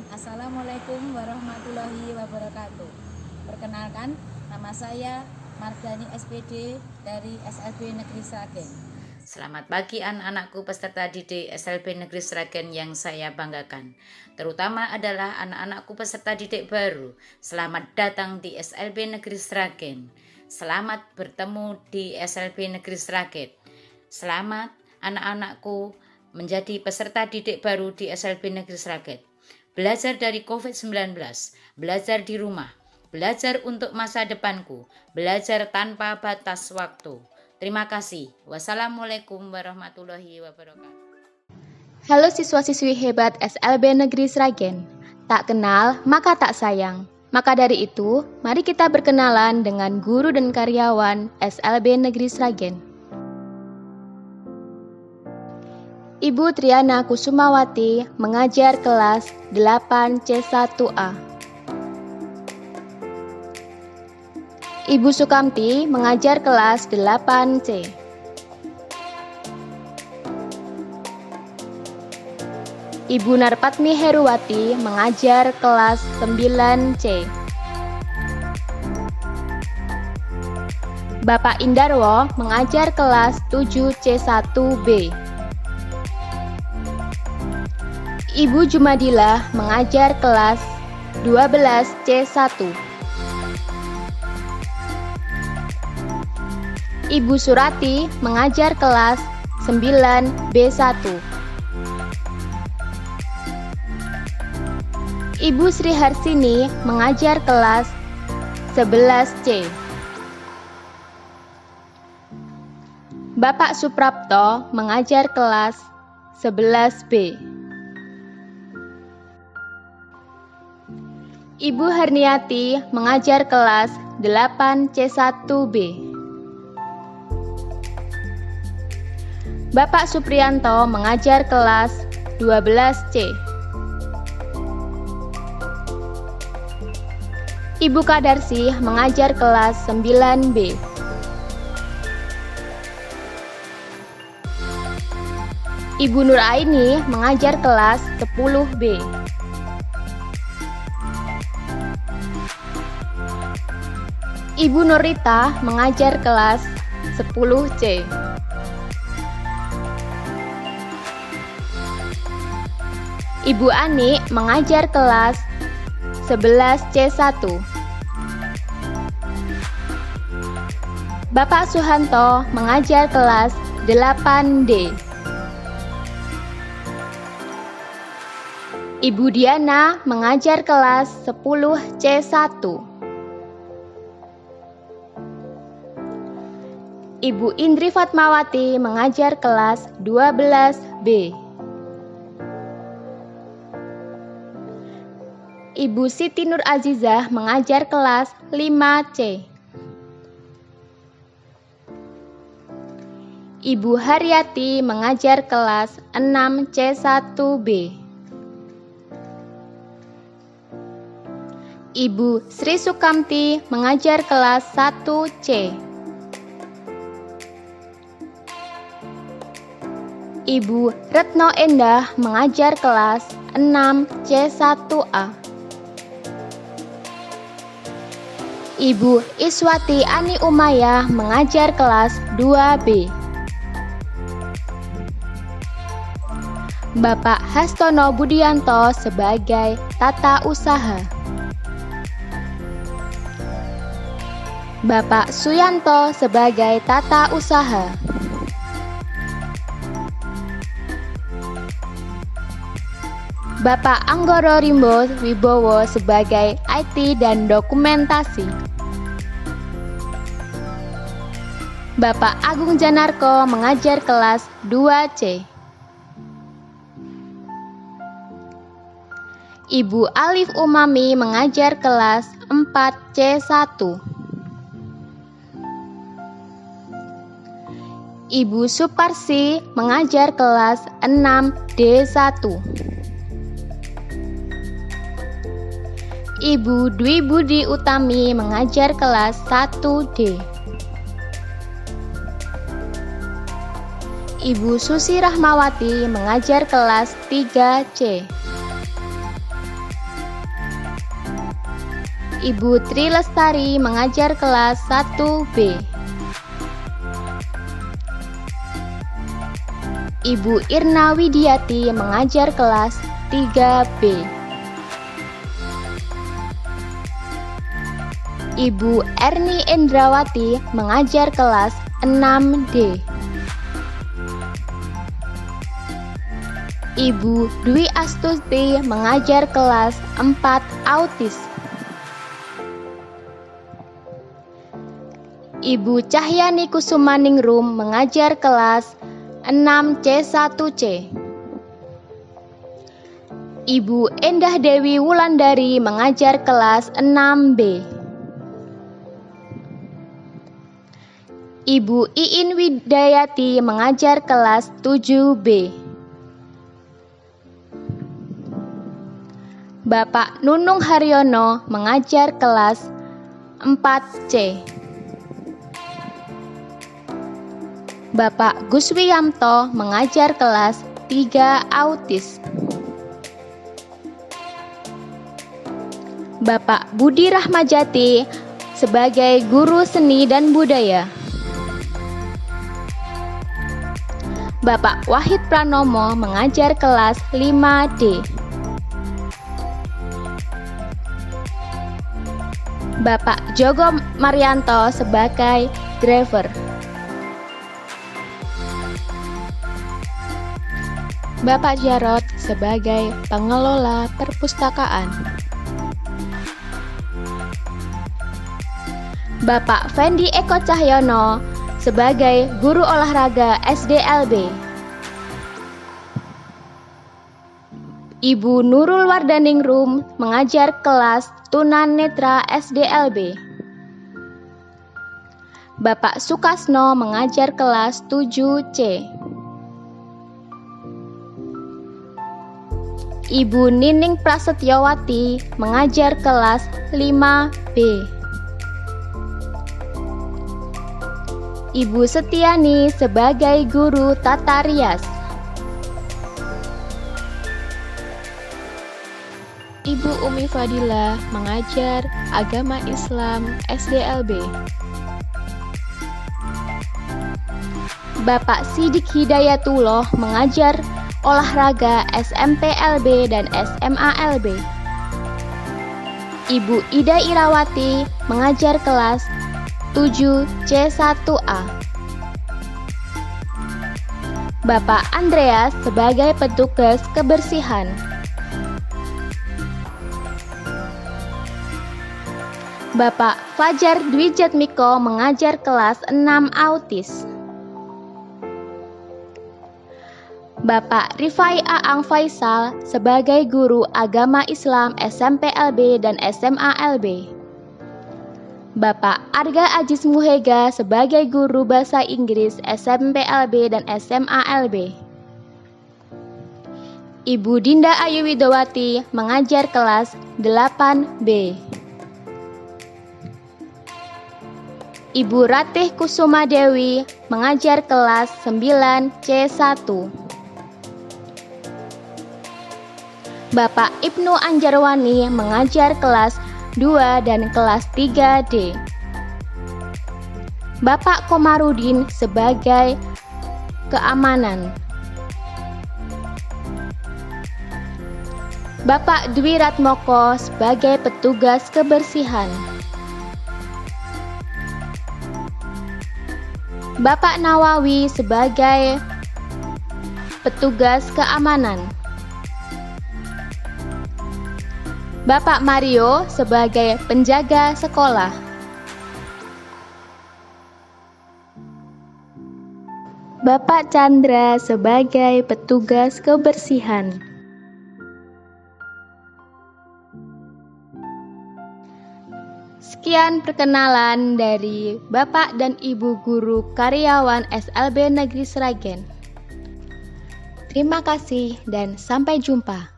Assalamualaikum warahmatullahi wabarakatuh. Perkenalkan, nama saya Mardani SPD dari SLB Negeri Sragen. Selamat pagi anak-anakku peserta didik SLB Negeri Sragen yang saya banggakan. Terutama adalah anak-anakku peserta didik baru. Selamat datang di SLB Negeri Sragen. Selamat bertemu di SLB Negeri Sragen. Selamat anak-anakku menjadi peserta didik baru di SLB Negeri Sragen. Belajar dari COVID-19, belajar di rumah, belajar untuk masa depanku, belajar tanpa batas waktu. Terima kasih. Wassalamualaikum warahmatullahi wabarakatuh. Halo siswa-siswi hebat SLB Negeri Sragen. Tak kenal, maka tak sayang. Maka dari itu, mari kita berkenalan dengan guru dan karyawan SLB Negeri Sragen. Ibu Triana Kusumawati mengajar kelas 8C1A. Ibu Sukamti mengajar kelas 8C. Ibu Narpatmi Heruwati mengajar kelas 9C. Bapak Indarwo mengajar kelas 7C1B. Ibu Jumadilah mengajar kelas 12C1. Ibu Surati mengajar kelas 9B1. Ibu Sri Harsini mengajar kelas 11C. Bapak Suprapto mengajar kelas 11B. Ibu Harniati mengajar kelas 8C1B. Bapak Supriyanto mengajar kelas 12C. Ibu Kadarsi mengajar kelas 9B. Ibu Nuraini mengajar kelas 10B. Ibu Nurita mengajar kelas 10C. Ibu Ani mengajar kelas 11C1. Bapak Suhanto mengajar kelas 8D. Ibu Diana mengajar kelas 10C1. Ibu Indri Fatmawati mengajar kelas 12B. Ibu Siti Nur Azizah mengajar kelas 5C. Ibu Haryati mengajar kelas 6C1B. Ibu Sri Sukamti mengajar kelas 1C. Ibu Retno Endah mengajar kelas 6C1A. Ibu Iswati Ani Umayah mengajar kelas 2B. Bapak Hastono Budianto sebagai tata usaha. Bapak Suyanto sebagai tata usaha. Bapak Anggoro Rimbo Wibowo sebagai IT dan dokumentasi. Bapak Agung Janarko mengajar kelas 2C. Ibu Alif Umami mengajar kelas 4C1. Ibu Suparsi mengajar kelas 6D1. Ibu Dwi Budi Utami mengajar kelas 1D. Ibu Susi Rahmawati mengajar kelas 3C. Ibu Tri Lestari mengajar kelas 1B. Ibu Irna Widiati mengajar kelas 3B. Ibu Erni Endrawati mengajar kelas 6D. Ibu Dwi Astuti mengajar kelas 4 autis. Ibu Cahyani Kusumaningrum mengajar kelas 6C1C. Ibu Endah Dewi Wulandari mengajar kelas 6B. Ibu Iin Widayati mengajar kelas 7B. Bapak Nunung Haryono mengajar kelas 4C. Bapak Guswiyanto mengajar kelas 3 autis. Bapak Budi Rahmajati sebagai guru seni dan budaya. Bapak Wahid Pranomo mengajar kelas 5D. Bapak Jogo Marianto sebagai driver. Bapak Jarot sebagai pengelola perpustakaan. Bapak Fendi Eko Cahyono sebagai guru olahraga SDLB. Ibu Nurul Wardaningrum mengajar kelas tunanetra SDLB. Bapak Sukasno mengajar kelas 7C. Ibu Nining Prasetyowati mengajar kelas 5B. Ibu Setiani sebagai guru tata rias. Ibu Umi Fadila mengajar agama Islam SDLB. Bapak Sidik Hidayatullah mengajar olahraga SMPLB dan SMALB. Ibu Ida Irawati mengajar kelas 7C1A. Bapak Andreas sebagai petugas kebersihan. Bapak Fajar Dwijatmiko mengajar kelas 6 autis. Bapak Rifai Aang Faisal sebagai guru agama Islam SMPLB dan SMALB. Bapak Arga Ajis Muhega sebagai guru bahasa Inggris SMPLB dan SMALB. Ibu Dinda Ayu Widowati mengajar kelas 8B. Ibu Ratih Kusuma Dewi mengajar kelas 9C1. Bapak Ibnu Anjarwani mengajar kelas 2 dan kelas 3D. Bapak Komarudin sebagai keamanan. Bapak Dwi Ratmoko sebagai petugas kebersihan. Bapak Nawawi sebagai petugas keamanan. Bapak Mario sebagai penjaga sekolah. Bapak Chandra sebagai petugas kebersihan. Sekian perkenalan dari Bapak dan Ibu guru karyawan SLB Negeri Sragen. Terima kasih dan sampai jumpa.